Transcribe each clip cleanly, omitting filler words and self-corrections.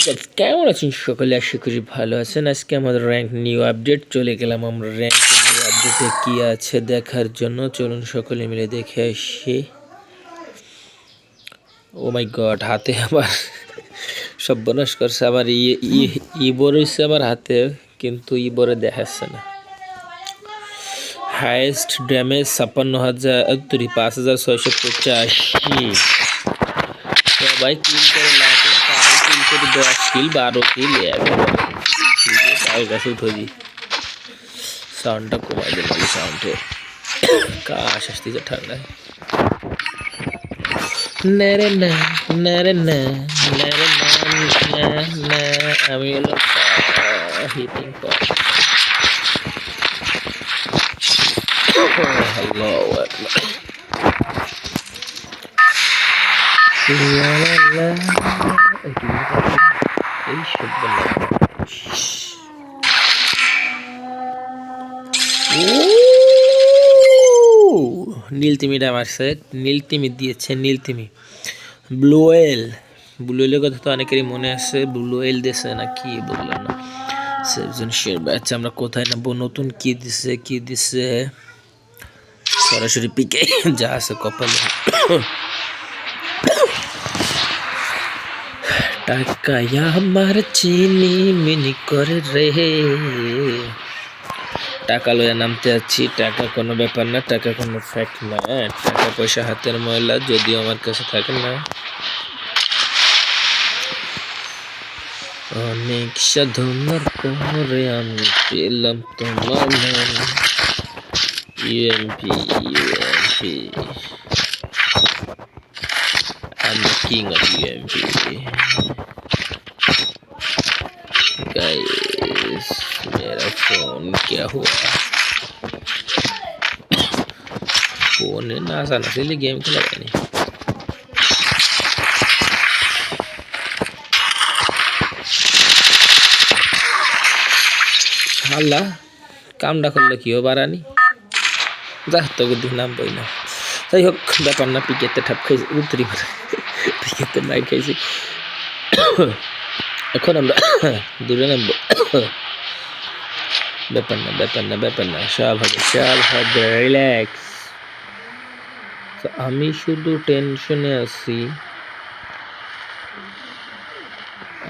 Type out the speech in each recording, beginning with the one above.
কেমন আছেন সকলে? আশা করি ভালো আছেন। আজকে আমাদের র্যাঙ্ক নিউ আপডেট চলে গেলাম আমরা র্যাঙ্ক নিউ আপডেটে কি আছে দেখার জন্য। চলুন সকলে মিলে দেখে আসি। ও মাই গড, হাতে আবার সর্বনাশ করছে। আবার ইবোর হয়েছে আবার হাতে, কিন্তু ইবোরে দেখাচ্ছে না। Highest damage 56,5,685। সবাই কিল করে লাখ লাখ, আমি কিল করি 10 কিল 12 কিল কাছে উঠে দিই। সাউন্ডটা কমাই দিল, সাউন্ডে কাশ আসতেছে ঠান্ডায়। নারে না নারে না নারে না না না, আমি হলো হিটিং পয়েন্ট। হ্যালো এই সব নীলতিমিটা মারছে, নীলতিমি দিয়েছে, নীলতিমি। ব্লু ওয়েলের কথা তো অনেকেরই মনে আছে। ব্লু ওয়েল দিয়েছে না কি বললাম না, সেভজন শেয়ার ব্যাচ। আমরা কোথায় নামবো? নতুন কি দিছে সরাসরি পিকে যা আছে কপালে। টাকা আমার চিনি মিনি করে রে, টাকা লইয়া নামতে যাচ্ছি। টাকা কোনো ব্যাপার না, টাকা কোনো ফ্যাক্ট না। টাকা পয়সা হাতের ময়লা, যদিও আমার কাছে থাকে না। অনেক সাধনার পরে আমি পেলাম তোমার নাম। UMP I'm the king of UMP. Guys, मेरा फोन क्या हुआ? फोन है ना, आसान से लिए गेम खेला नहीं। আল্লাহ কামটা করলো কি ও বারানি, যা তোকে দিলাম বই না। যাই হোক, ব্যাপার না। পিকেতে ঠাপ খাইছি, উত্তরি পিকেতে নাই খাইছি। এখন আমরা দূরে নামবো। ব্যাপার না, সব হবে, রিল্যাক্স। আমি শুধু টেনশনে আছি।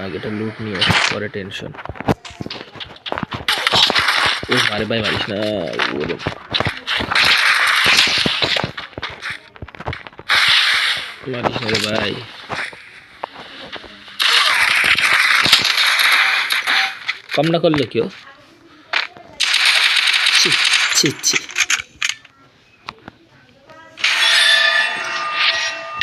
আগেটা লুট নিয়ে পরে টেনশন। ও মারে ভাই, মারিস না। মারিস না রে ভাই। কম না করলে কেউ। ছি ছি ছি।